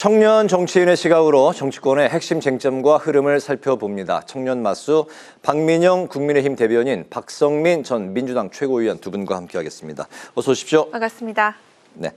청년 정치인의 시각으로 정치권의 핵심 쟁점과 흐름을 살펴봅니다. 청년 마수 박민영 국민의힘 대변인, 박성민 전 민주당 최고위원 두 분과 함께하겠습니다. 어서 오십시오. 반갑습니다. 네.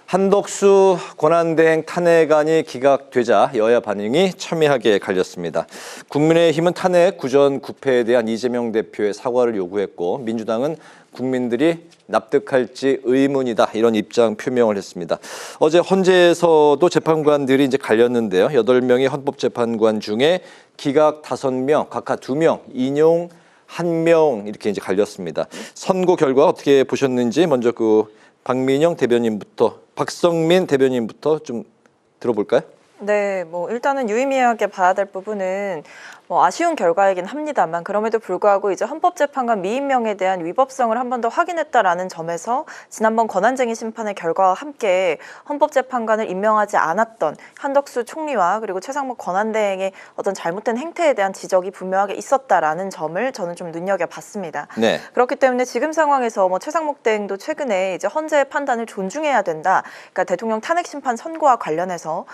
한덕수 권한대행 탄핵안이 기각되자 여야 반응이 첨예하게 갈렸습니다. 국민의힘은 탄핵 구전 구패에 대한 이재명 대표의 사과를 요구했고, 민주당은 국민들이 납득할지 의문이다, 이런 입장 표명을 했습니다. 어제 헌재에서도 재판관들이 이제 갈렸는데요. 8명의 헌법재판관 중에 기각 5명, 각각 2명, 인용 1명 이렇게 이제 갈렸습니다. 선고 결과 어떻게 보셨는지 먼저 박민영 대변인부터, 박성민 대변인부터 좀 들어볼까요? 네, 일단은 유의미하게 봐야 될 부분은 아쉬운 결과이긴 합니다만, 그럼에도 불구하고 이제 헌법재판관 미임명에 대한 위법성을 한 번 더 확인했다라는 점에서 지난번 권한쟁의 심판의 결과와 함께 헌법재판관을 임명하지 않았던 한덕수 총리와 그리고 최상목 권한대행의 어떤 잘못된 행태에 대한 지적이 분명하게 있었다라는 점을 저는 좀 눈여겨봤습니다. 네. 그렇기 때문에 지금 상황에서 최상목 대행도 최근에 이제 헌재의 판단을 존중해야 된다, 그러니까 대통령 탄핵 심판 선고와 관련해서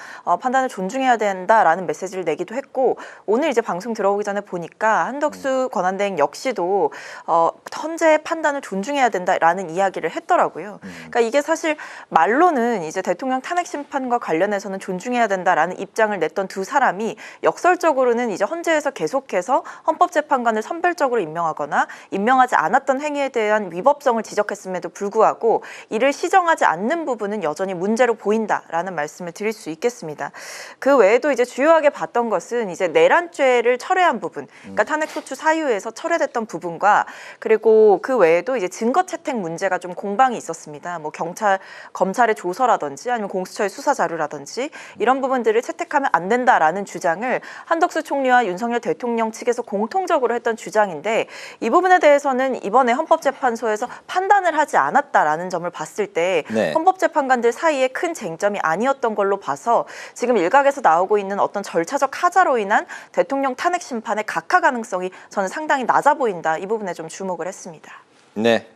판단을 존중해야 된다라는 메시지를 내기도 했고, 오늘 이제 방송 들어오기 전에 보니까 한덕수 권한대행 역시도 헌재의 판단을 존중해야 된다라는 이야기를 했더라고요. 그러니까 이게 사실 말로는 이제 대통령 탄핵 심판과 관련해서는 존중해야 된다라는 입장을 냈던 두 사람이 역설적으로는 이제 헌재에서 계속해서 헌법재판관을 선별적으로 임명하거나 임명하지 않았던 행위에 대한 위법성을 지적했음에도 불구하고 이를 시정하지 않는 부분은 여전히 문제로 보인다라는 말씀을 드릴 수 있겠습니다. 그 외에도 이제 주요하게 봤던 것은 이제 내란죄를 철회한 부분, 그러니까 탄핵소추 사유에서 철회됐던 부분과, 그리고 그 외에도 이제 증거 채택 문제가 좀 공방이 있었습니다. 검찰의 조서라든지 아니면 공수처의 수사 자료라든지 이런 부분들을 채택하면 안 된다라는 주장을 한덕수 총리와 윤석열 대통령 측에서 공통적으로 했던 주장인데, 이 부분에 대해서는 이번에 헌법재판소에서 판단을 하지 않았다라는 점을 봤을 때 네. 헌법재판관들 사이에 큰 쟁점이 아니었던 걸로 봐서 지금 일각에서 나오고 있는 어떤 절차적 하자로 인한 대통령 탄핵 심판의 각하 가능성이 저는 상당히 낮아 보인다, 이 부분에 좀 주목을 했습니다. 네.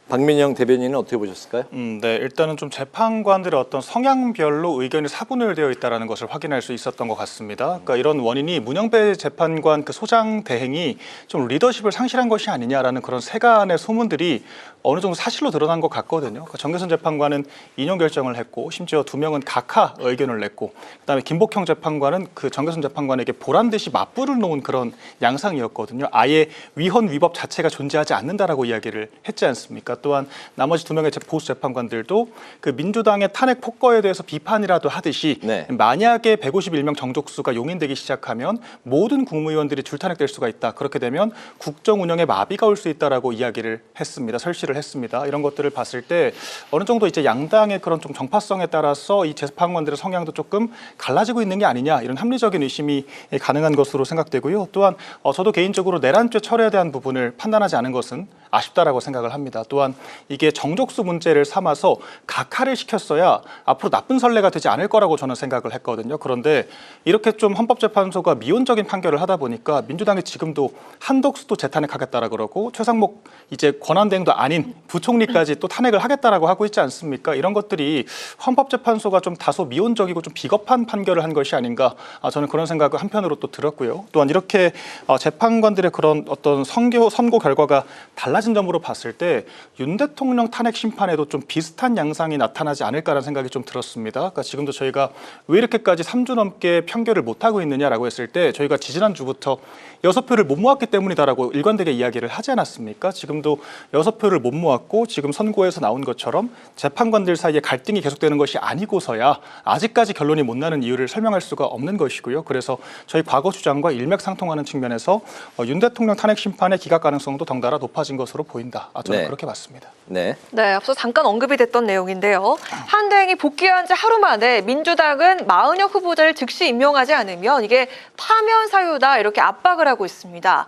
박민영 대변인은 어떻게 보셨을까요? 네, 일단은 좀 재판관들의 어떤 성향별로 의견이 사분열되어 있다는 것을 확인할 수 있었던 것 같습니다. 그러니까 이런 원인이 문영배 재판관 소장 대행이 좀 리더십을 상실한 것이 아니냐라는 그런 세간의 소문들이 어느 정도 사실로 드러난 것 같거든요. 그러니까 정계선 재판관은 인용 결정을 했고, 심지어 2명은 각하 의견을 냈고, 그다음에 김복형 재판관은 정계선 재판관에게 보란 듯이 맞불을 놓은 그런 양상이었거든요. 아예 위헌 위법 자체가 존재하지 않는다라고 이야기를 했지 않습니까? 또한 나머지 2명의 보수 재판관들도 민주당의 탄핵 폭거에 대해서 비판이라도 하듯이, 네. 만약에 151명 정족수가 용인되기 시작하면 모든 국무위원들이 줄탄핵될 수가 있다. 그렇게 되면 국정 운영에 마비가 올 수 있다라고 이야기를 했습니다. 설시를 했습니다. 이런 것들을 봤을 때 어느 정도 이제 양당의 그런 좀 정파성에 따라서 이 재판관들의 성향도 조금 갈라지고 있는 게 아니냐, 이런 합리적인 의심이 가능한 것으로 생각되고요. 또한 저도 개인적으로 내란죄 철회에 대한 부분을 판단하지 않은 것은 아쉽다라고 생각을 합니다. 또한 이게 정족수 문제를 삼아서 각하를 시켰어야 앞으로 나쁜 선례가 되지 않을 거라고 저는 생각을 했거든요. 그런데 이렇게 좀 헌법재판소가 미온적인 판결을 하다 보니까 민주당이 지금도 한덕수도 재탄핵하겠다라 그러고, 최상목 이제 권한대행도 아닌 부총리까지 또 탄핵을 하겠다라고 하고 있지 않습니까? 이런 것들이 헌법재판소가 좀 다소 미온적이고 좀 비겁한 판결을 한 것이 아닌가, 저는 그런 생각을 한편으로 또 들었고요. 또한 이렇게 재판관들의 그런 어떤 선고 결과가 달라진 점으로 봤을 때 윤 대통령 탄핵 심판에도 좀 비슷한 양상이 나타나지 않을까라는 생각이 좀 들었습니다. 그러니까 지금도 저희가 왜 이렇게까지 3주 넘게 판결을 못하고 있느냐라고 했을 때, 저희가 지지난주부터 6표를 못 모았기 때문이다라고 일관되게 이야기를 하지 않았습니까? 지금도 6표를 못 모았고, 지금 선고에서 나온 것처럼 재판관들 사이에 갈등이 계속되는 것이 아니고서야 아직까지 결론이 못 나는 이유를 설명할 수가 없는 것이고요. 그래서 저희 과거 주장과 일맥상통하는 측면에서 윤 대통령 탄핵 심판의 기각 가능성도 덩달아 높아진 것으로 보인다. 저는 네. 그렇게 봤습니다. 네. 네, 앞서 잠깐 언급이 됐던 내용인데요. 한 대행이 복귀한 지 하루 만에 민주당은 마은혁 후보자를 즉시 임명하지 않으면 이게 파면 사유다, 이렇게 압박을 하고 있습니다.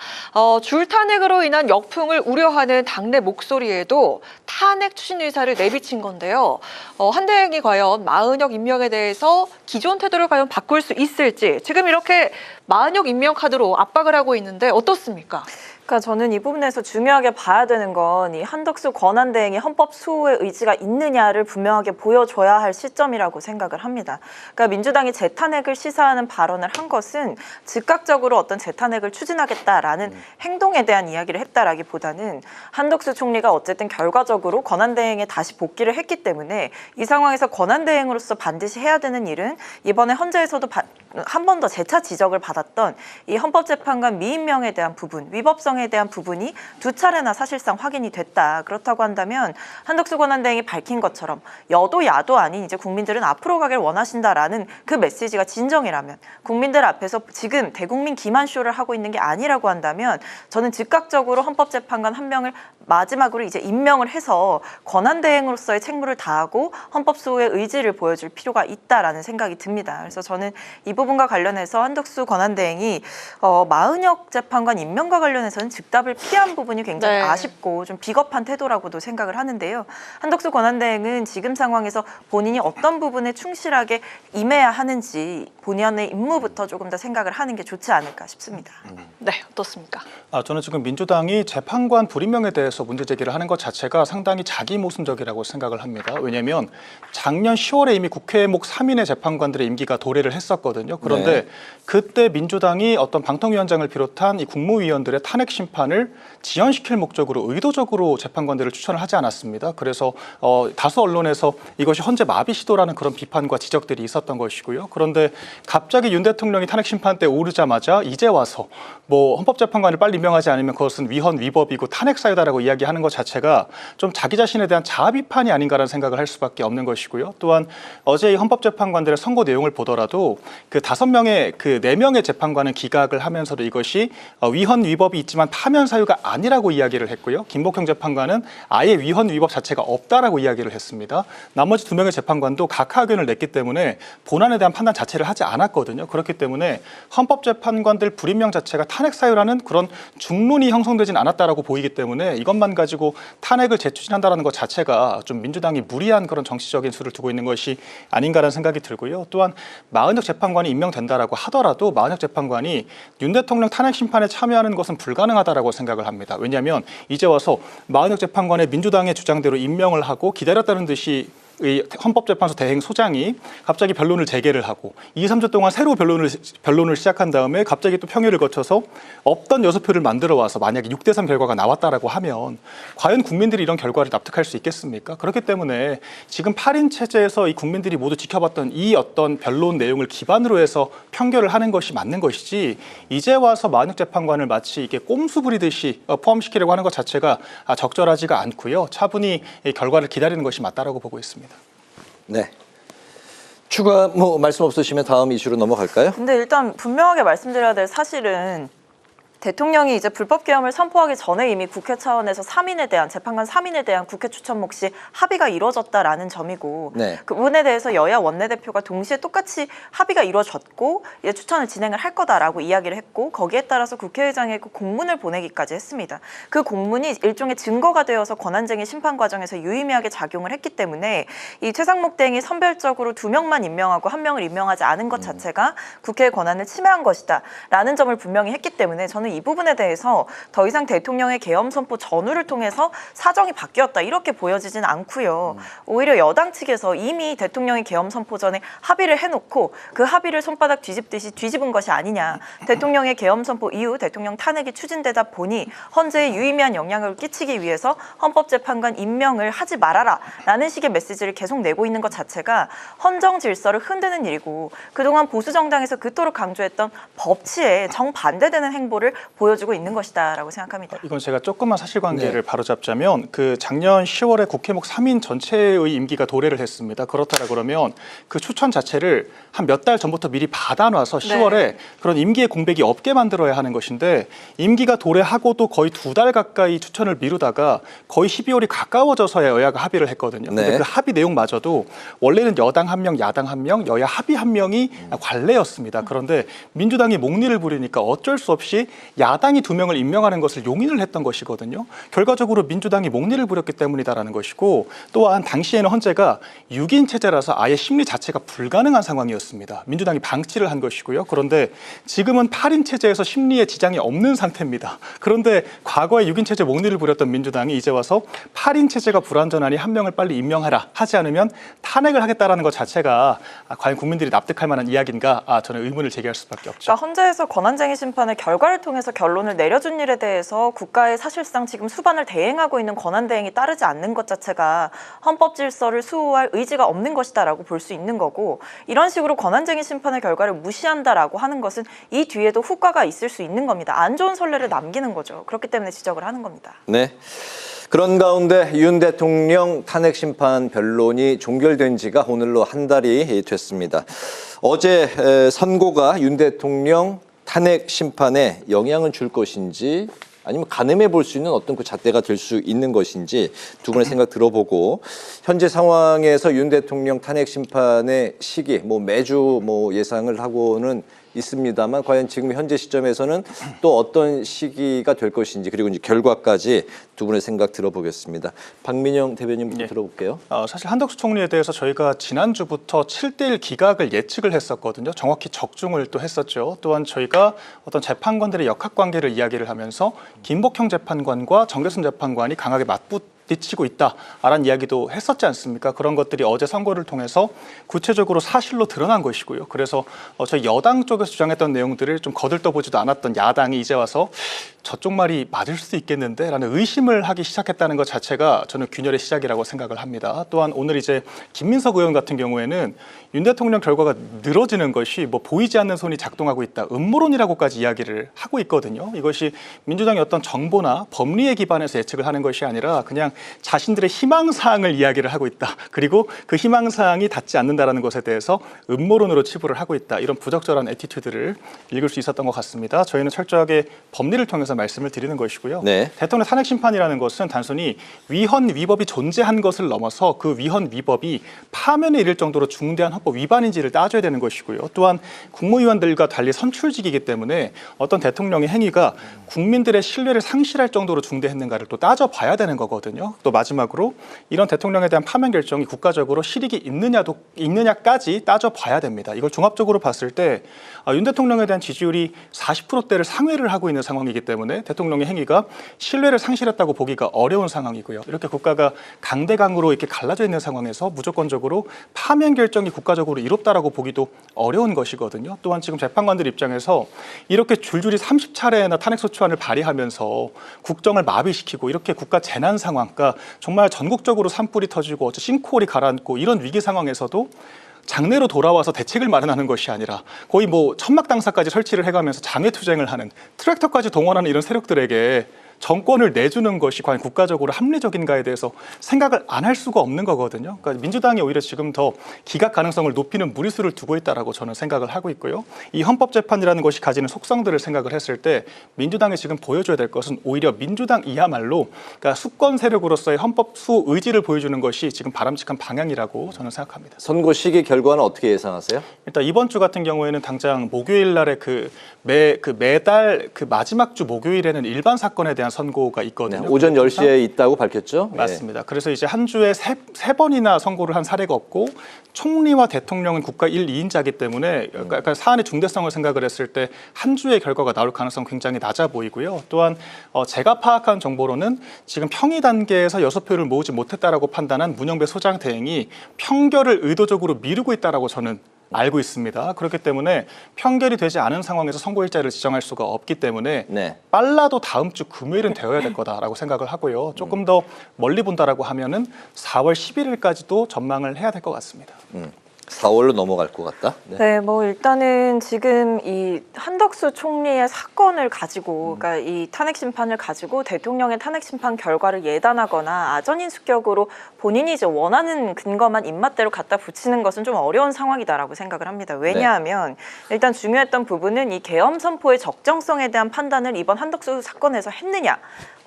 줄탄핵으로 인한 역풍을 우려하는 당내 목소리에도 탄핵 추진 의사를 내비친 건데요. 한 대행이 과연 마은혁 임명에 대해서 기존 태도를 과연 바꿀 수 있을지, 지금 이렇게 마은혁 임명 카드로 압박을 하고 있는데 어떻습니까? 그러니까 저는 이 부분에서 중요하게 봐야 되는 건 이 한덕수 권한대행이 헌법 수호의 의지가 있느냐를 분명하게 보여줘야 할 시점이라고 생각을 합니다. 그러니까 민주당이 재탄핵을 시사하는 발언을 한 것은 즉각적으로 어떤 재탄핵을 추진하겠다라는 행동에 대한 이야기를 했다라기보다는 한덕수 총리가 어쨌든 결과적으로 권한대행에 다시 복귀를 했기 때문에 이 상황에서 권한대행으로서 반드시 해야 되는 일은 이번에 헌재에서도 한 번 더 재차 지적을 받았던 이 헌법재판관 미임명에 대한 부분, 위법성에 대한 부분이 두 차례나 사실상 확인이 됐다. 그렇다고 한다면 한덕수 권한대행이 밝힌 것처럼 여도 야도 아닌 이제 국민들은 앞으로 가길 원하신다라는 그 메시지가 진정이라면 국민들 앞에서 지금 대국민 기만쇼를 하고 있는 게 아니라고 한다면 저는 즉각적으로 헌법재판관 한 명을 마지막으로 이제 임명을 해서 권한대행으로서의 책무를 다하고 헌법수호의 의지를 보여줄 필요가 있다라는 생각이 듭니다. 그래서 저는 이 부분과 관련해서 한덕수 권한대행이 마은혁 재판관 임명과 관련해서는 즉답을 피한 부분이 굉장히 네. 아쉽고 좀 비겁한 태도라고도 생각을 하는데요. 한덕수 권한대행은 지금 상황에서 본인이 어떤 부분에 충실하게 임해야 하는지 본연의 임무부터 조금 더 생각을 하는 게 좋지 않을까 싶습니다. 네, 어떻습니까? 저는 지금 민주당이 재판관 불임명에 대해서 문제 제기를 하는 것 자체가 상당히 자기 모순적이라고 생각을 합니다. 왜냐하면 작년 10월에 이미 국회목 3인의 재판관들의 임기가 도래를 했었거든요. 그런데 그때 민주당이 어떤 방통위원장을 비롯한 이 국무위원들의 탄핵 심판을 지연시킬 목적으로 의도적으로 재판관들을 추천을 하지 않았습니다. 그래서 다수 언론에서 이것이 헌재 마비 시도라는 그런 비판과 지적들이 있었던 것이고요. 그런데 갑자기 윤 대통령이 탄핵 심판 때 오르자마자 이제 와서 뭐 헌법재판관을 빨리 임명하지 않으면 그것은 위헌 위법이고 탄핵 사유다라고 이야기하는 것 자체가 좀 자기 자신에 대한 자아 비판이 아닌가라는 생각을 할 수밖에 없는 것이고요. 또한 어제 이 헌법재판관들의 선고 내용을 보더라도 그 5명의 그 4명의 재판관은 기각을 하면서도 이것이 위헌 위법이 있지만 파면 사유가 아니라고 이야기를 했고요. 김복형 재판관은 아예 위헌 위법 자체가 없다라고 이야기를 했습니다. 나머지 2명의 재판관도 각하 의견을 냈기 때문에 본안에 대한 판단 자체를 하지 않았거든요. 그렇기 때문에 헌법재판관들 불임명 자체가 탄핵 사유라는 그런 중론이 형성되진 않았다라고 보이기 때문에 이것만 가지고 탄핵을 재추진한다는 것 자체가 좀 민주당이 무리한 그런 정치적인 수를 두고 있는 것이 아닌가라는 생각이 들고요. 또한 마은혁 재판관이 임명된다라고 하더라도 마은혁 재판관이 윤 대통령 탄핵 심판에 참여하는 것은 불가능하다라고 생각을 합니다. 왜냐하면 이제 와서 마은혁 재판관의 민주당의 주장대로 임명을 하고 기다렸다는 듯이 의 헌법재판소 대행 소장이 갑자기 변론을 재개를 하고 2, 3주 동안 새로 변론을 시작한 다음에 갑자기 또 평일을 거쳐서 없던 6표를 만들어 와서 만약에 6대3 결과가 나왔다라고 하면 과연 국민들이 이런 결과를 납득할 수 있겠습니까? 그렇기 때문에 지금 8인 체제에서 이 국민들이 모두 지켜봤던 이 어떤 변론 내용을 기반으로 해서 판결을 하는 것이 맞는 것이지 이제 와서 마은혁 재판관을 마치 이게 꼼수 부리듯이 포함시키려고 하는 것 자체가 적절하지가 않고요. 차분히 이 결과를 기다리는 것이 맞다라고 보고 있습니다. 네. 추가 말씀 없으시면 다음 이슈로 넘어갈까요? 근데 일단 분명하게 말씀드려야 될 사실은 대통령이 이제 불법 계엄을 선포하기 전에 이미 국회 차원에서 3인에 대한 재판관 3인에 대한 국회 추천 몫이 합의가 이루어졌다라는 점이고 네. 그 부분에 대해서 여야 원내대표가 동시에 똑같이 합의가 이루어졌고 이제 추천을 진행을 할 거다라고 이야기를 했고 거기에 따라서 국회의장에 그 공문을 보내기까지 했습니다. 그 공문이 일종의 증거가 되어서 권한쟁의 심판 과정에서 유의미하게 작용을 했기 때문에 이 최상목 대행이 선별적으로 2명만 임명하고 1명을 임명하지 않은 것 자체가 국회의 권한을 침해한 것이다라는 점을 분명히 했기 때문에 저는 이 부분에 대해서 더 이상 대통령의 계엄 선포 전후를 통해서 사정이 바뀌었다 이렇게 보여지진 않고요. 오히려 여당 측에서 이미 대통령이 계엄 선포 전에 합의를 해놓고 그 합의를 손바닥 뒤집듯이 뒤집은 것이 아니냐. 대통령의 계엄 선포 이후 대통령 탄핵이 추진되다 보니 헌재에 유의미한 영향을 끼치기 위해서 헌법재판관 임명을 하지 말아라 라는 식의 메시지를 계속 내고 있는 것 자체가 헌정 질서를 흔드는 일이고 그동안 보수정당에서 그토록 강조했던 법치에 정반대되는 행보를 보여주고 있는 것이다라고 생각합니다. 이건 제가 조금만 사실관계를 바로잡자면 그 작년 10월에 국회목 3인 전체의 임기가 도래를 했습니다. 그렇다라 그러면 그 추천 자체를 한 몇 달 전부터 미리 받아놔서 10월에 그런 임기의 공백이 없게 만들어야 하는 것인데 임기가 도래하고도 거의 2달 가까이 추천을 미루다가 거의 12월이 가까워져서야 여야가 합의를 했거든요. 근데 그 합의 내용마저도 원래는 여당 1명, 야당 1명, 여야 합의 1명이 관례였습니다. 그런데 민주당이 목리를 부리니까 어쩔 수 없이 야당이 2명을 임명하는 것을 용인을 했던 것이거든요. 결과적으로 민주당이 목리를 부렸기 때문이다라는 것이고 또한 당시에는 헌재가 6인 체제라서 아예 심리 자체가 불가능한 상황이었습니다. 민주당이 방치를 한 것이고요. 그런데 지금은 8인 체제에서 심리에 지장이 없는 상태입니다. 그런데 과거에 6인 체제 목리를 부렸던 민주당이 이제 와서 8인 체제가 불완전하니 한 명을 빨리 임명하라. 하지 않으면 탄핵을 하겠다라는 것 자체가 과연 국민들이 납득할 만한 이야기인가 저는 의문을 제기할 수밖에 없죠. 그러니까 헌재에서 권한쟁의 심판의 결과를 통해서 결론을 내려준 일에 대해서 국가의 사실상 지금 수반을 대행하고 있는 권한대행이 따르지 않는 것 자체가 헌법 질서를 수호할 의지가 없는 것이다라고 볼 수 있는 거고 이런 식으로 권한쟁의 심판의 결과를 무시한다라고 하는 것은 이 뒤에도 후과가 있을 수 있는 겁니다. 안 좋은 선례를 남기는 거죠. 그렇기 때문에 지적을 하는 겁니다. 네. 그런 가운데 윤 대통령 탄핵 심판 변론이 종결된 지가 오늘로 한 달이 됐습니다. 어제 선고가 윤 대통령 탄핵 심판에 영향을 줄 것인지 아니면 가늠해 볼 수 있는 어떤 그 잣대가 될 수 있는 것인지 두 분의 생각 들어보고 현재 상황에서 윤 대통령 탄핵 심판의 시기 매주 예상을 하고는 있습니다만 과연 지금 현재 시점에서는 또 어떤 시기가 될 것인지 그리고 이제 결과까지 두 분의 생각 들어보겠습니다. 박민영 대변인부터 들어볼게요. 사실 한덕수 총리에 대해서 저희가 지난주부터 7대1 기각을 예측을 했었거든요. 정확히 적중을 또 했었죠. 또한 저희가 어떤 재판관들의 역학관계를 이야기를 하면서 김복형 재판관과 정대순 재판관이 강하게 맞붙이고 있다라는 이야기도 했었지 않습니까? 그런 것들이 어제 선고를 통해서 구체적으로 사실로 드러난 것이고요. 그래서 저희 여당 쪽에서 주장했던 내용들을 좀 거들떠보지도 않았던 야당이 이제 와서 저쪽 말이 맞을 수도 있겠는데 라는 의심을 하기 시작했다는 것 자체가 저는 균열의 시작이라고 생각을 합니다. 또한 오늘 이제 김민석 의원 같은 경우에는 윤 대통령 결과가 늘어지는 것이 보이지 않는 손이 작동하고 있다. 음모론이라고까지 이야기를 하고 있거든요. 이것이 민주당의 어떤 정보나 법리에 기반해서 예측을 하는 것이 아니라 그냥 자신들의 희망사항을 이야기를 하고 있다. 그리고 그 희망사항이 닿지 않는다는 것에 대해서 음모론으로 치부를 하고 있다. 이런 부적절한 애티튜드를 읽을 수 있었던 것 같습니다. 저희는 철저하게 법리를 통해서 말씀을 드리는 것이고요. 네. 대통령 탄핵 심판이라는 것은 단순히 위헌 위법이 존재한 것을 넘어서 그 위헌 위법이 파면에 이를 정도로 중대한 헌법 위반인지를 따져야 되는 것이고요. 또한 국무위원들과 달리 선출직이기 때문에 어떤 대통령의 행위가 국민들의 신뢰를 상실할 정도로 중대했는가를 또 따져봐야 되는 거거든요. 또 마지막으로 이런 대통령에 대한 파면 결정이 국가적으로 실익이 있느냐까지 따져봐야 됩니다. 이걸 종합적으로 봤을 때 윤 대통령에 대한 지지율이 40%대를 상회를 하고 있는 상황이기 때문에 대통령의 행위가 신뢰를 상실했다고 보기가 어려운 상황이고요. 이렇게 국가가 강대강으로 이렇게 갈라져 있는 상황에서 무조건적으로 파면 결정이 국가적으로 이롭다라고 보기도 어려운 것이거든요. 또한 지금 재판관들 입장에서 이렇게 줄줄이 30차례나 탄핵소추안을 발의하면서 국정을 마비시키고 이렇게 국가 재난 상황, 그러니까 정말 전국적으로 산불이 터지고 싱크홀이 가라앉고 이런 위기 상황에서도 장내로 돌아와서 대책을 마련하는 것이 아니라 거의 천막당사까지 설치를 해가면서 장외투쟁을 하는 트랙터까지 동원하는 이런 세력들에게 정권을 내주는 것이 과연 국가적으로 합리적인가에 대해서 생각을 안 할 수가 없는 거거든요. 그러니까 민주당이 오히려 지금 더 기각 가능성을 높이는 무리수를 두고 있다라고 저는 생각을 하고 있고요. 이 헌법재판이라는 것이 가지는 속성들을 생각을 했을 때 민주당이 지금 보여줘야 될 것은 오히려 민주당이야말로 그러니까 수권 세력으로서의 헌법 수호 의지를 보여주는 것이 지금 바람직한 방향이라고 저는 생각합니다. 선고 시기 결과는 어떻게 예상하세요? 일단 이번 주 같은 경우에는 당장 목요일 날에 매달 마지막 주 목요일에는 일반 사건에 대한 선고가 있거든요. 네, 오전 10시에 있다고 밝혔죠? 맞습니다. 그래서 이제 한 주에 세 번이나 선고를 한 사례가 없고 총리와 대통령은 국가 1, 2인자이기 때문에 그러니까 사안의 중대성을 생각을 했을 때 한 주의 결과가 나올 가능성은 굉장히 낮아 보이고요. 또한 제가 파악한 정보로는 지금 평의 단계에서 6표를 모으지 못했다라고 판단한 문영배 소장 대행이 평결을 의도적으로 미루고 있다라고 저는 알고 있습니다. 그렇기 때문에 평결이 되지 않은 상황에서 선고일자를 지정할 수가 없기 때문에 빨라도 다음 주 금요일은 되어야 될 거다라고 생각을 하고요. 조금 더 멀리 본다라고 하면은 4월 11일까지도 전망을 해야 될 것 같습니다. 4월로 넘어갈 것 같다? 네, 일단은 지금 이 한덕수 총리의 사건을 가지고, 그러니까 이 탄핵 심판을 가지고 대통령의 탄핵 심판 결과를 예단하거나 아전인수격으로 본인이 이제 원하는 근거만 입맛대로 갖다 붙이는 것은 좀 어려운 상황이다라고 생각을 합니다. 왜냐하면 일단 중요했던 부분은 이 계엄 선포의 적정성에 대한 판단을 이번 한덕수 사건에서 했느냐.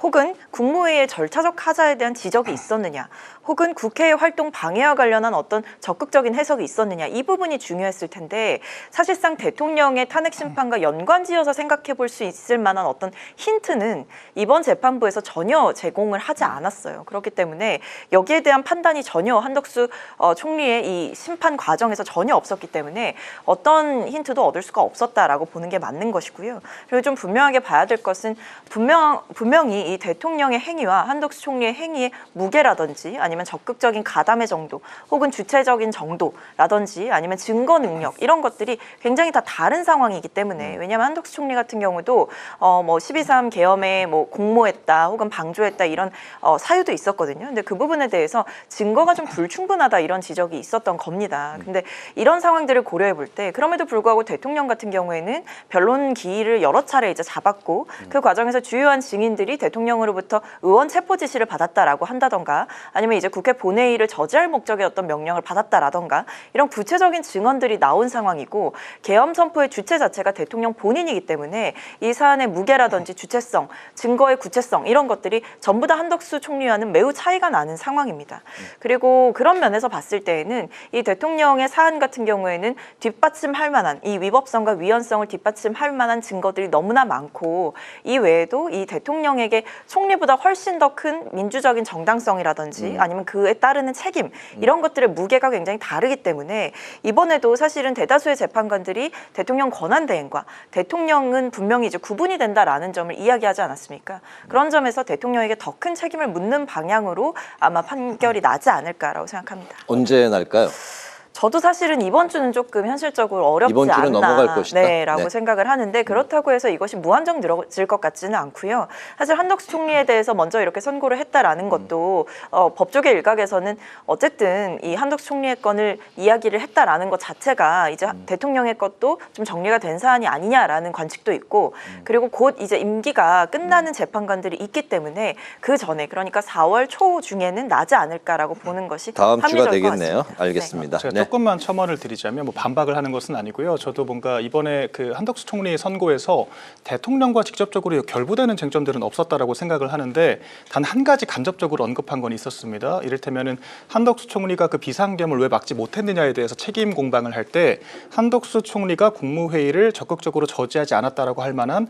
혹은 국무회의의 절차적 하자에 대한 지적이 있었느냐, 혹은 국회의 활동 방해와 관련한 어떤 적극적인 해석이 있었느냐, 이 부분이 중요했을 텐데 사실상 대통령의 탄핵 심판과 연관지어서 생각해 볼 수 있을 만한 어떤 힌트는 이번 재판부에서 전혀 제공을 하지 않았어요. 그렇기 때문에 여기에 대한 판단이 전혀 한덕수 총리의 이 심판 과정에서 전혀 없었기 때문에 어떤 힌트도 얻을 수가 없었다라고 보는 게 맞는 것이고요. 그리고 좀 분명하게 봐야 될 것은 분명히 이 대통령의 행위와 한덕수 총리의 행위의 무게라든지 아니면 적극적인 가담의 정도 혹은 주체적인 정도라든지 아니면 증거 능력 이런 것들이 굉장히 다 다른 상황이기 때문에 왜냐하면 한덕수 총리 같은 경우도 뭐 12.3 계엄에 뭐 공모했다 혹은 방조했다 이런 사유도 있었거든요. 근데 그 부분에 대해서 증거가 좀 불충분하다 이런 지적이 있었던 겁니다. 근데 이런 상황들을 고려해 볼 때 그럼에도 불구하고 대통령 같은 경우에는 변론 기일을 여러 차례 이제 잡았고 그 과정에서 주요한 증인들이 대통령으로부터 의원 체포 지시를 받았다라고 한다던가 아니면 이제 국회 본회의를 저지할 목적의 어떤 명령을 받았다라던가 이런 구체적인 증언들이 나온 상황이고 계엄 선포의 주체 자체가 대통령 본인이기 때문에 이 사안의 무게라든지 주체성, 증거의 구체성 이런 것들이 전부 다 한덕수 총리와는 매우 차이가 나는 상황입니다. 그리고 그런 면에서 봤을 때에는 이 대통령의 사안 같은 경우에는 뒷받침할 만한 이 위법성과 위헌성을 뒷받침할 만한 증거들이 너무나 많고 이 외에도 이 대통령에게 총리보다 훨씬 더 큰 민주적인 정당성이라든지 아니면 그에 따르는 책임 이런 것들의 무게가 굉장히 다르기 때문에 이번에도 사실은 대다수의 재판관들이 대통령 권한대행과 대통령은 분명히 이제 구분이 된다라는 점을 이야기하지 않았습니까? 그런 점에서 대통령에게 더 큰 책임을 묻는 방향으로 아마 판결이 나지 않을까라고 생각합니다. 언제 날까요? 저도 사실은 이번 주는 조금 현실적으로 어렵지 이번 주는 않나 넘어갈 것이다. 라고 네. 생각을 하는데 그렇다고 해서 이것이 무한정 늘어질 것 같지는 않고요. 사실 한덕수 총리에 대해서 먼저 이렇게 선고를 했다라는 것도 법조계 일각에서는 어쨌든 이 한덕수 총리의 건을 이야기를 했다라는 것 자체가 이제 대통령의 것도 좀 정리가 된 사안이 아니냐라는 관측도 있고 그리고 곧 이제 임기가 끝나는 재판관들이 있기 때문에 그 전에 그러니까 4월 초 중에는 나지 않을까라고 보는 것이 다음 주가 합리적일 것 되겠네요. 같습니다. 알겠습니다. 제가 네. 조금만 첨언을 드리자면 뭐 반박을 하는 것은 아니고요. 저도 뭔가 이번에 그 한덕수 총리의 선고에서 대통령과 직접적으로 결부되는 쟁점들은 없었다라고 생각을 하는데 단 한 가지 간접적으로 언급한 건 있었습니다. 이를테면은 한덕수 총리가 그 비상계엄을 왜 막지 못했느냐에 대해서 책임 공방을 할 때 한덕수 총리가 국무회의를 적극적으로 저지하지 않았다라고 할 만한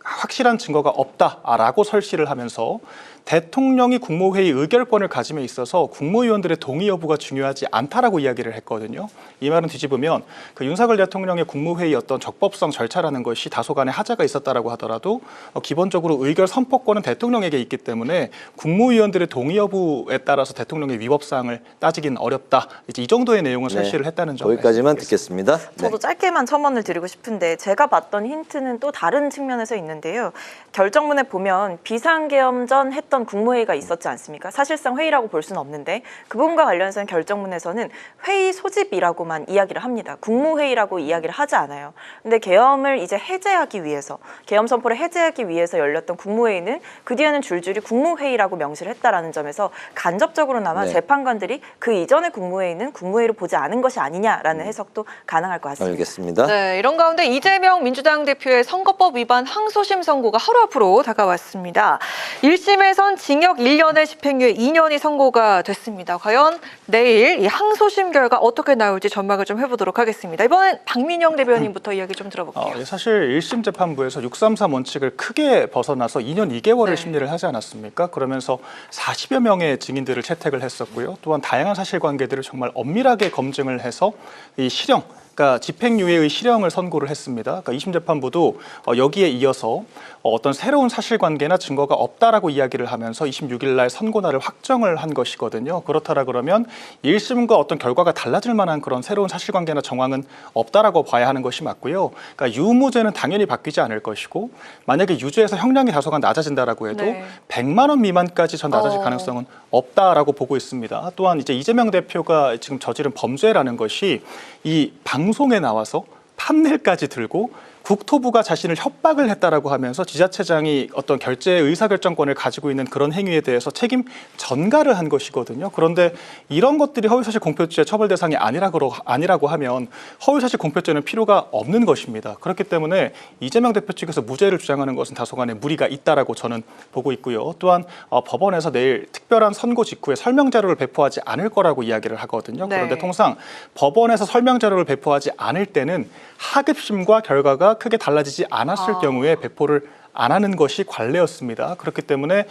확실한 증거가 없다라고 설시를 하면서 대통령이 국무회의 의결권을 가짐에 있어서 국무위원들의 동의 여부가 중요하지 않다라고 이야기를 했거든요. 이 말은 뒤집으면 그 윤석열 대통령의 국무회의 어떤 적법성 절차라는 것이 다소간의 하자가 있었다라고 하더라도 기본적으로 의결 선포권은 대통령에게 있기 때문에 국무위원들의 동의 여부에 따라서 대통령의 위법사항을 따지기는 어렵다. 이제 이 정도의 내용을 설시를 했다는 점. 거기까지만 듣겠습니다. 네. 저도 짧게만 첨언을 드리고 싶은데 제가 봤던 힌트는 또 다른 측면에서 있는데요. 결정문에 보면 비상계엄 전 했던 국무회의가 있었지 않습니까? 사실상 회의라고 볼 수는 없는데 그 부분과 관련해서는 결정문에서는 회의 소집이라고만 이야기를 합니다. 국무회의라고 이야기를 하지 않아요. 근데 계엄을 이제 해제하기 위해서 계엄 선포를 해제하기 위해서 열렸던 국무회의는 그 뒤에는 줄줄이 국무회의라고 명시를 했다라는 점에서 간접적으로나마 네. 재판관들이 그 이전의 국무회의는 국무회의로 보지 않은 것이 아니냐라는 해석도 가능할 것 같습니다. 알겠습니다. 네, 이런 가운데 이재명 민주당 대표의 선거법 위반 항소심 선고가 하루 앞으로 다가왔습니다. 1심에선 징역 1년에 집행유예 2년이 선고가 됐습니다. 과연 내일 이 항소심 결과 어떻게 나올지 전망을 좀 해보도록 하겠습니다. 이번엔 박민영 대변인부터 이야기 좀 들어볼게요. 사실 1심 재판부에서 633 원칙을 크게 벗어나서 2년 2개월을 네. 심리를 하지 않았습니까? 그러면서 40여 명의 증인들을 채택을 했었고요. 또한 다양한 사실관계들을 정말 엄밀하게 검증을 해서 이 실형, 그러니까 집행유예의 실형을 선고를 했습니다. 그러니까 2심 재판부도 여기에 이어서 어떤 새로운 사실관계나 증거가 없다라고 이야기를 하면서 26일 날 선고날을 확정을 한 것이거든요. 그렇다라 그러면 1심과 어떤 결과가 달라질 만한 그런 새로운 사실관계나 정황은 없다라고 봐야 하는 것이 맞고요. 그러니까 유무죄는 당연히 바뀌지 않을 것이고 만약에 유죄에서 형량이 다소간 낮아진다라고 해도 네. 100만 원 미만까지 전 낮아질 가능성은 없다라고 보고 있습니다. 또한 이제 이재명 대표가 지금 저지른 범죄라는 것이 이 방송에 나와서 판넬까지 들고 국토부가 자신을 협박을 했다라고 하면서 지자체장이 어떤 결재 의사결정권을 가지고 있는 그런 행위에 대해서 책임 전가를 한 것이거든요. 그런데 이런 것들이 허위사실 공표죄 처벌 대상이 아니라고 하면 허위사실 공표죄는 필요가 없는 것입니다. 그렇기 때문에 이재명 대표 측에서 무죄를 주장하는 것은 다소간의 무리가 있다라고 저는 보고 있고요. 또한 법원에서 내일 특별한 선고 직후에 설명 자료를 배포하지 않을 거라고 이야기를 하거든요. 네. 그런데 통상 법원에서 설명 자료를 배포하지 않을 때는 하급심과 결과가 크게 달라지지 않았을 경우에 배포를 안 하는 것이 관례였습니다. 그렇기 때문에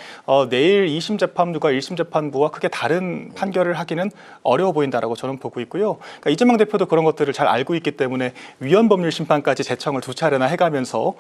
내일 2심 재판부가 1심 재판부와 크게 다른 판결을 하기는 어려워 보인다라고 저는 보고 있고요. 그러니까 이재명 대표도 그런 것들을 잘 알고 있기 때문에 위헌법률 심판까지 제청을 2차례나 해가면서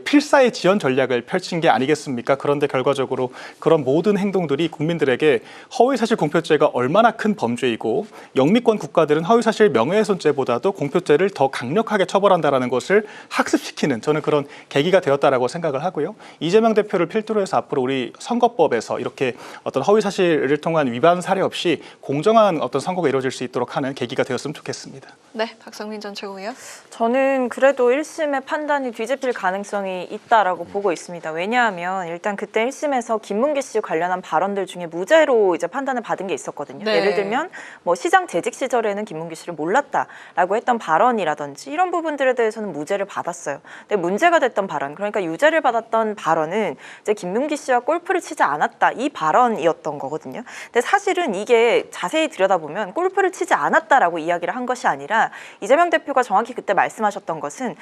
필사의 지연 전략을 펼친 게 아니겠습니까? 그런데 결과적으로 그런 모든 행동들이 국민들에게 허위사실 공표죄가 얼마나 큰 범죄이고 영미권 국가들은 허위사실 명예훼손죄보다도 공표죄를 더 강력하게 처벌한다라는 것을 학습시키는 저는 그런 계기가 되었다라고 생각을 하고요. 이재명 대표를 필두로 해서 앞으로 우리 선거법에서 이렇게 어떤 허위 사실을 통한 위반 사례 없이 공정한 어떤 선거가 이루어질 수 있도록 하는 계기가 되었으면 좋겠습니다. 네, 박성민 전 최고위원. 저는 그래도 1심의 판단이 뒤집힐 가능성이 있다라고 보고 있습니다. 왜냐하면 일단 그때 1심에서 김문기 씨 관련한 발언들 중에 무죄로 이제 판단을 받은 게 있었거든요. 네. 예를 들면 뭐 시장 재직 시절에는 김문기 씨를 몰랐다라고 했던 발언이라든지 이런 부분들에 대해서는 무죄를 받았어요. 근데 문제가 됐던 발언, 그러니까 유죄를 받았던 발언은 이제 김문기 씨와 골프를 치지 않았다 이 발언이었던 거거든요. 근데 사실은 이게 자세히 들여다보면 골프를 치지 않았다라고 이야기를 한 것이 아니라 이재명 대표가 정확히 그때 말씀하셨던 것은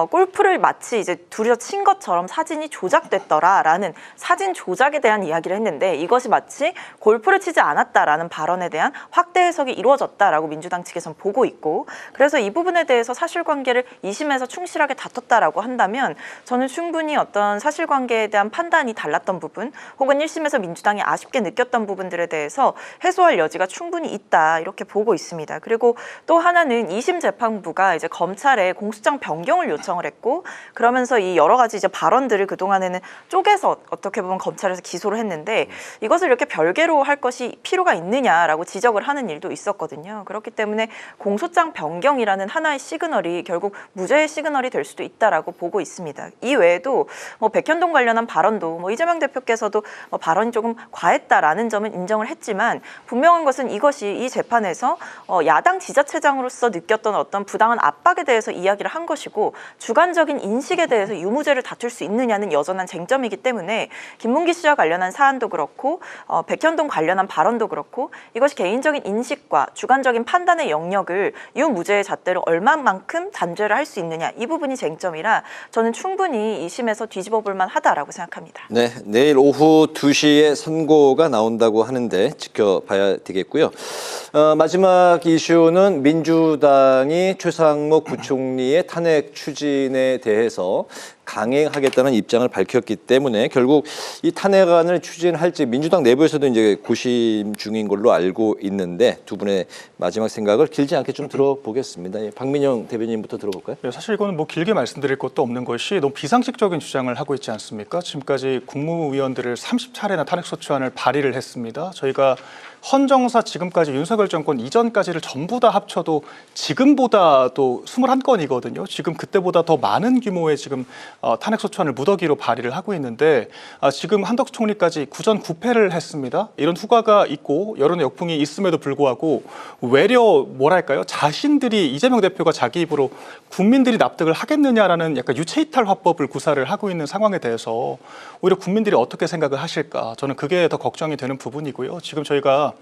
골프를 마치 이제 둘이서 친 것처럼 사진이 조작됐더라라는 사진 조작에 대한 이야기를 했는데 이것이 마치 골프를 치지 않았다라는 발언에 대한 확대 해석이 이루어졌다라고 민주당 측에서는 보고 있고 그래서 이 부분에 대해서 사실관계를 2심에서 충실하게 다퉜다라고 한다면 저는 충분히 어떤 사실관계에 대한 판단이 달랐던 부분 혹은 1심에서 민주당이 아쉽게 느꼈던 부분들에 대해서 해소할 여지가 충분히 있다 이렇게 보고 있습니다. 그리고 또 하나는 2심 재판부가 이제 검찰에 공소장 변경을 요청을 했고 그러면서 이 여러 가지 이제 발언들을 그동안에는 쪼개서 어떻게 보면 검찰에서 기소를 했는데 이것을 이렇게 별개로 할 것이 필요가 있느냐라고 지적을 하는 일도 있었거든요. 그렇기 때문에 공소장 변경이라는 하나의 시그널이 결국 무죄의 시그널이 될 수도 있다라고 보고 있습니다. 이 외에도 뭐 백현동 관련한 발언도 뭐 이재명 대표께서도 뭐 발언이 조금 과했다라는 점은 인정을 했지만 분명한 것은 이것이 이 재판에서 야당 지자체장으로서 느꼈던 어떤 부당한 압박에 대해서 이야기를 한 것이고 주관적인 인식에 대해서 유무죄를 다툴 수 있느냐는 여전한 쟁점이기 때문에 김문기 씨와 관련한 사안도 그렇고 백현동 관련한 발언도 그렇고 이것이 개인적인 인식과 주관적인 판단의 영역을 유무죄의 잣대로 얼마만큼 단죄를 할 수 있느냐 이 부분이 쟁점이라 저는 충분히 2심에서 뒤집어 볼 만하다라고 생각합니다. 네, 내일 오후 2시에 선고가 나온다고 하는데 지켜봐야 되겠고요. 마지막 이슈는 민주당이 최상목 부총리의 탄핵 추진에 대해서 강행하겠다는 입장을 밝혔기 때문에 결국 이 탄핵안을 추진할지 민주당 내부에서도 이제 고심 중인 걸로 알고 있는데 두 분의 마지막 생각을 길지 않게 좀 들어보겠습니다. 박민영 대변인부터 들어볼까요? 네, 사실 이거는 뭐 길게 말씀드릴 것도 없는 것이 너무 비상식적인 주장을 하고 있지 않습니까? 지금까지 국무위원들을 30차례나 탄핵소추안을 발의를 했습니다. 저희가 헌정사 지금까지 윤석열 정권 이전까지를 전부 다 합쳐도 지금보다도 21건이거든요. 지금 그때보다 더 많은 규모의 지금 탄핵소추안을 무더기로 발의를 하고 있는데 지금 한덕수 총리까지 구전 9패를 했습니다. 이런 후과가 있고 여론의 역풍이 있음에도 불구하고 외려 뭐랄까요? 자신들이 이재명 대표가 자기 입으로 국민들이 납득을 하겠느냐라는 약간 유체이탈 화법을 구사를 하고 있는 상황에 대해서 오히려 국민들이 어떻게 생각을 하실까? 저는 그게 더 걱정이 되는 부분이고요. 지금 저희가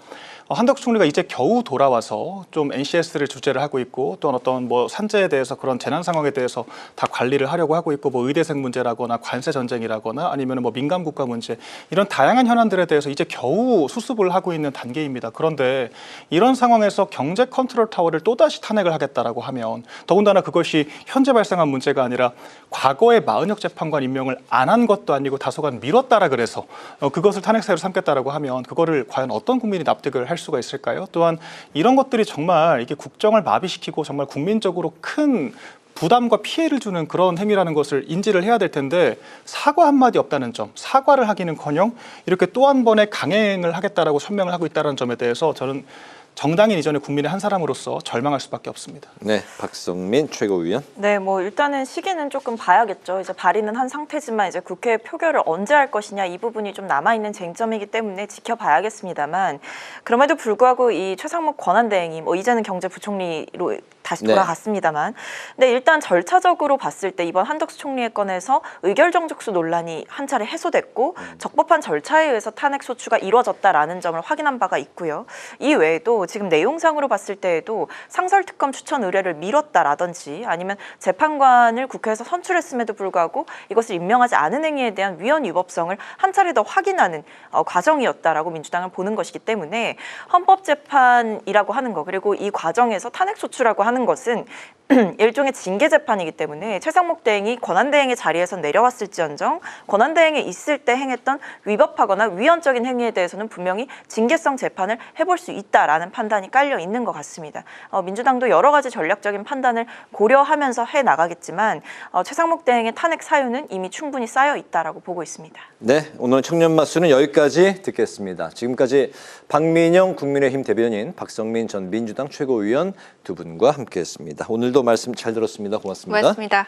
한덕수 총리가 이제 겨우 돌아와서 좀 NCS를 주재를 하고 있고 또 어떤 뭐 산재에 대해서 그런 재난 상황에 대해서 다 관리를 하려고 하고 있고 뭐 의대생 문제라거나 관세 전쟁이라거나 아니면 뭐 민간 국가 문제 이런 다양한 현안들에 대해서 이제 겨우 수습을 하고 있는 단계입니다. 그런데 이런 상황에서 경제 컨트롤 타워를 또다시 탄핵을 하겠다라고 하면 더군다나 그것이 현재 발생한 문제가 아니라 과거에 마은혁 재판관 임명을 안 한 것도 아니고 다소간 미뤘다라 그래서 그것을 탄핵 사유로 삼겠다라고 하면 그거를 과연 어떤 국민이 납득을 할 수가 있을까요? 또한 이런 것들이 정말 이게 국정을 마비시키고 정말 국민적으로 큰 부담과 피해를 주는 그런 행위라는 것을 인지를 해야 될 텐데 사과 한마디 없다는 점, 사과를 하기는커녕 이렇게 또 한 번의 강행을 하겠다라고 설명을 하고 있다는 점에 대해서 저는 정당인 이전에 국민의 한 사람으로서 절망할 수밖에 없습니다. 네, 박성민 최고위원. 네, 뭐 일단은 시기는 조금 봐야겠죠. 이제 발의는 한 상태지만 이제 국회 표결을 언제 할 것이냐 이 부분이 좀 남아 있는 쟁점이기 때문에 지켜봐야겠습니다만 그럼에도 불구하고 이 최상목 권한대행이 뭐 이제는 경제부총리로 다시 네. 돌아갔습니다만, 근데 일단 절차적으로 봤을 때 이번 한덕수 총리의 건에서 의결정족수 논란이 한 차례 해소됐고 적법한 절차에 의해서 탄핵 소추가 이루어졌다라는 점을 확인한 바가 있고요. 이 외에도 지금 내용상으로 봤을 때에도 상설특검 추천 의뢰를 미뤘다라든지 아니면 재판관을 국회에서 선출했음에도 불구하고 이것을 임명하지 않은 행위에 대한 위헌 위법성을 한 차례 더 확인하는 과정이었다라고 민주당은 보는 것이기 때문에 헌법재판이라고 하는 거 그리고 이 과정에서 탄핵 소추라고 하는 것은 일종의 징계 재판이기 때문에 최상목 대행이 권한대행의 자리에서 내려왔을지언정 권한대행에 있을 때 행했던 위법하거나 위헌적인 행위에 대해서는 분명히 징계성 재판을 해볼 수 있다라는 판단이 깔려 있는 것 같습니다. 민주당도 여러 가지 전략적인 판단을 고려하면서 해 나가겠지만 최상목 대행의 탄핵 사유는 이미 충분히 쌓여 있다라고 보고 있습니다. 네, 오늘 청년 마수는 여기까지 듣겠습니다. 지금까지 박민영 국민의힘 대변인, 박성민 전 민주당 최고위원 두 분과 함께했습니다. 오늘도 말씀 잘 들었습니다. 고맙습니다. 고맙습니다.